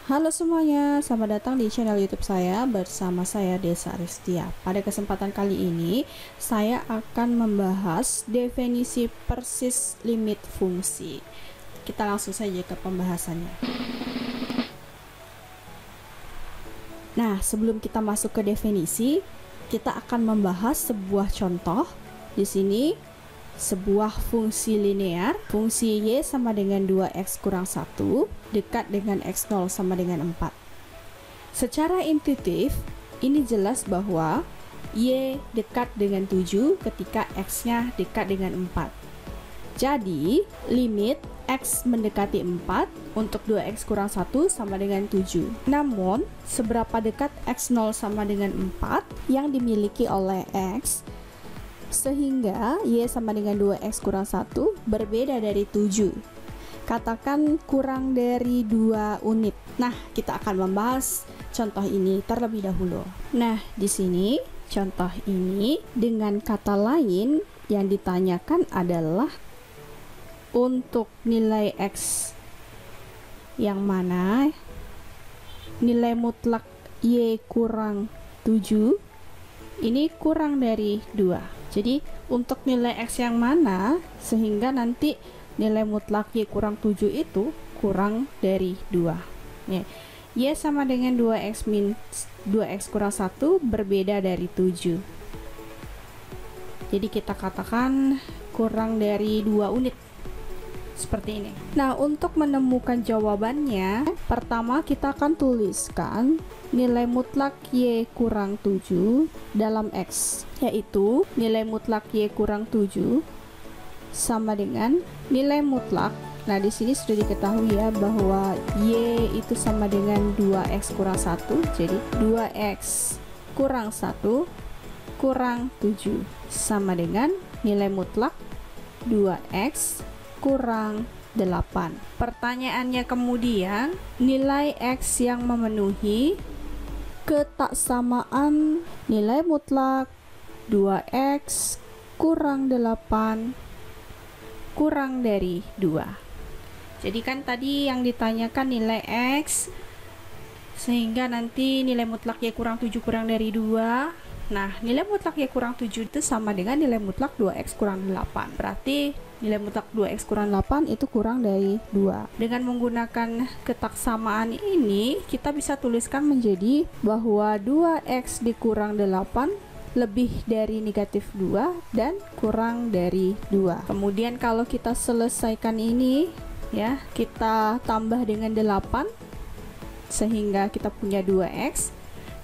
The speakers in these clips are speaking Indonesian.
Halo semuanya, selamat datang di channel YouTube saya bersama saya Desa Aristia. Pada kesempatan kali ini, saya akan membahas definisi persis limit fungsi. Kita langsung saja ke pembahasannya. Nah, sebelum kita masuk ke definisi, kita akan membahas sebuah contoh. Di sini sebuah fungsi linear, fungsi y sama dengan 2x kurang 1 dekat dengan x0 sama dengan 4. Secara intuitif, ini jelas bahwa y dekat dengan 7 ketika x-nya dekat dengan 4. Jadi, limit x mendekati 4 untuk 2x kurang 1 sama dengan 7. Namun, seberapa dekat x0 sama dengan 4 yang dimiliki oleh x sehingga y sama dengan 2x kurang 1 berbeda dari 7. Katakan kurang dari 2 unit. Nah, kita akan membahas contoh ini terlebih dahulu. Nah, di sini contoh ini dengan kata lain yang ditanyakan adalah untuk nilai x yang mana nilai mutlak y kurang 7 ini kurang dari 2. Jadi untuk nilai x yang mana sehingga nanti nilai mutlak y kurang 7 itu kurang dari 2. Y sama dengan 2x kurang 1 berbeda dari 7. Jadi kita katakan kurang dari 2 unit. Seperti ini. Nah, untuk menemukan jawabannya, pertama kita akan tuliskan nilai mutlak y kurang 7 dalam x, yaitu nilai mutlak y kurang 7 sama dengan nilai mutlak. Nah, di sini sudah diketahui ya bahwa y itu sama dengan 2x kurang 1. Jadi 2x kurang 1 kurang 7 sama dengan nilai mutlak 2x kurang 8. Pertanyaannya kemudian, nilai x yang memenuhi ketaksamaan nilai mutlak 2x kurang 8 kurang dari 2. Jadi kan tadi yang ditanyakan nilai x sehingga nanti nilai mutlak y kurang 7 kurang dari 2. Nah, nilai mutlak y kurang 7 itu sama dengan nilai mutlak 2x kurang 8. Berarti nilai mutlak 2x kurang 8 itu kurang dari 2. Dengan menggunakan ketaksamaan ini, kita bisa tuliskan menjadi bahwa 2x dikurang 8 lebih dari negatif 2 dan kurang dari 2. Kemudian kalau kita selesaikan ini, ya, kita tambah dengan 8 sehingga kita punya 2x.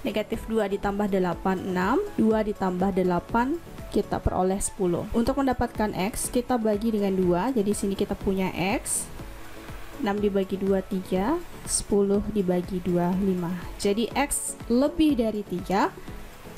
Negatif 2 ditambah 8, 6. 2 ditambah 8, kita peroleh 10. Untuk mendapatkan x, kita bagi dengan 2. Jadi sini kita punya x. 6 dibagi 2, 3. 10 dibagi 2, 5. Jadi x lebih dari 3,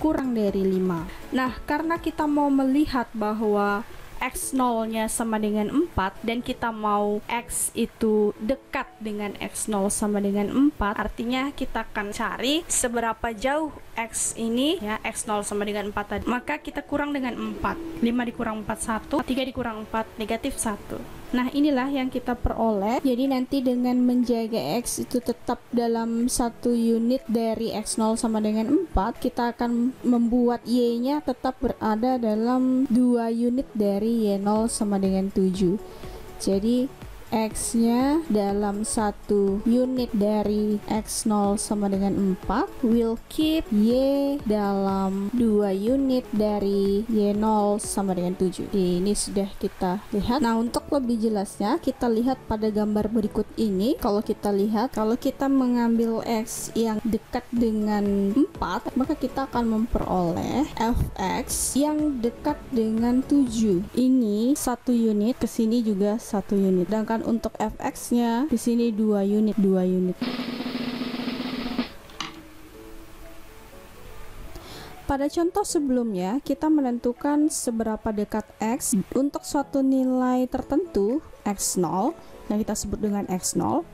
kurang dari 5. Nah, karena kita mau melihat bahwa x0 nya sama dengan 4 dan kita mau x itu dekat dengan x0 sama dengan 4, artinya kita akan cari seberapa jauh x ini, ya, x0 sama dengan 4 tadi, maka kita kurang dengan 4. 5 dikurang 4, 1. 3 dikurang 4, negatif 1. Nah, inilah yang kita peroleh. Jadi nanti dengan menjaga x itu tetap dalam 1 unit dari x0 sama dengan 4, kita akan membuat y nya tetap berada dalam 2 unit dari y0 sama dengan 7. Jadi x nya dalam 1 unit dari x0 sama dengan 4 will keep y dalam 2 unit dari y0 sama dengan 7. Ini sudah kita lihat. Nah, untuk lebih jelasnya kita lihat pada gambar berikut ini. Kalau kita lihat, kalau kita mengambil x yang dekat dengan 4, maka kita akan memperoleh fx yang dekat dengan 7. Ini 1 unit, kesini juga 1 unit. Sedangkan untuk fx-nya di sini 2 unit. Pada contoh sebelumnya, kita menentukan seberapa dekat x untuk suatu nilai tertentu x0 yang kita sebut dengan x0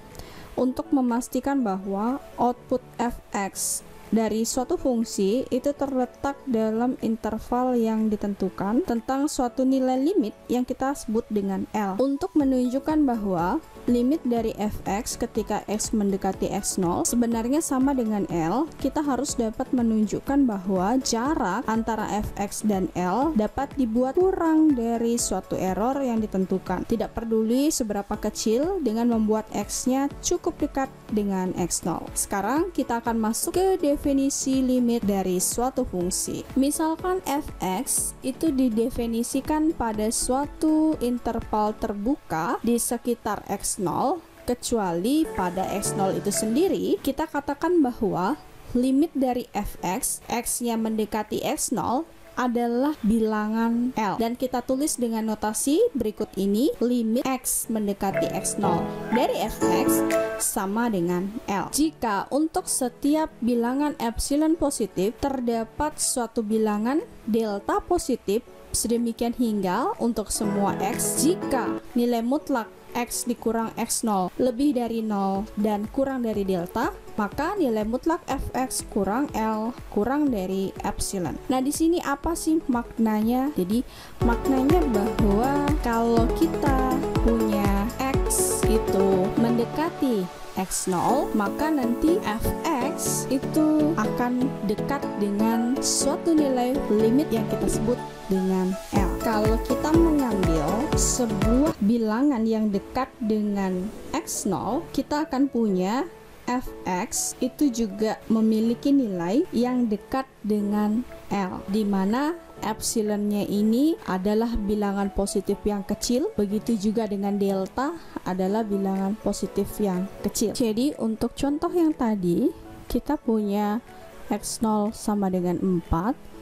untuk memastikan bahwa output fx dari suatu fungsi itu terletak dalam interval yang ditentukan tentang suatu nilai limit yang kita sebut dengan L. Untuk menunjukkan bahwa limit dari fx ketika x mendekati x0 sebenarnya sama dengan L, kita harus dapat menunjukkan bahwa jarak antara fx dan L dapat dibuat kurang dari suatu error yang ditentukan. Tidak peduli seberapa kecil dengan membuat x-nya cukup dekat dengan x0. Sekarang kita akan masuk ke definisi limit dari suatu fungsi. Misalkan fx itu didefinisikan pada suatu interval terbuka di sekitar x0, kecuali pada x0 itu sendiri kita katakan bahwa limit dari fx, x-nya mendekati x0 adalah bilangan L, dan kita tulis dengan notasi berikut ini: limit x mendekati x0 dari fx sama dengan L. Jika untuk setiap bilangan epsilon positif terdapat suatu bilangan delta positif, sedemikian hingga untuk semua x, jika nilai mutlak x dikurang x0 lebih dari 0 dan kurang dari delta, maka nilai mutlak fx kurang L kurang dari epsilon. Nah, di sini apa sih maknanya? Jadi maknanya bahwa kalau kita punya x itu mendekati x0, maka nanti fx itu akan dekat dengan suatu nilai limit yang kita sebut dengan L. Kalau kita mengambil sebuah bilangan yang dekat dengan x0, kita akan punya fx itu juga memiliki nilai yang dekat dengan L, di mana epsilonnya ini adalah bilangan positif yang kecil, begitu juga dengan delta adalah bilangan positif yang kecil. Jadi untuk contoh yang tadi kita punya x0 sama dengan 4.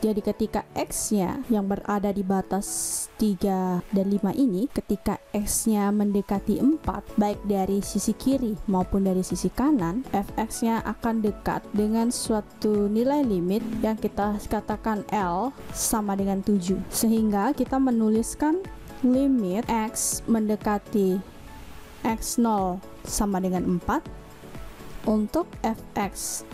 Jadi ketika x-nya yang berada di batas 3 dan 5 ini, ketika x-nya mendekati 4, baik dari sisi kiri maupun dari sisi kanan, fx-nya akan dekat dengan suatu nilai limit yang kita katakan L sama dengan 7. Sehingga kita menuliskan limit x mendekati x0 sama dengan 4 untuk fx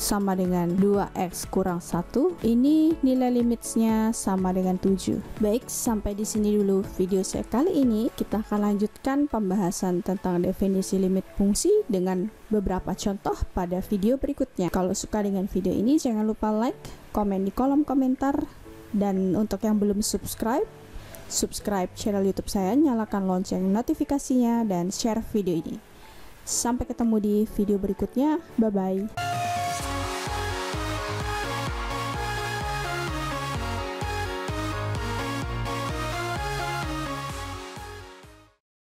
sama dengan 2x kurang 1. Ini nilai limitnya sama dengan 7. Baik, sampai di sini dulu video saya kali ini. Kita akan lanjutkan pembahasan tentang definisi limit fungsi dengan beberapa contoh pada video berikutnya. Kalau suka dengan video ini, jangan lupa like, komen di kolom komentar, dan untuk yang belum subscribe channel YouTube saya, nyalakan lonceng notifikasinya, dan share video ini. Sampai ketemu di video berikutnya. Bye bye.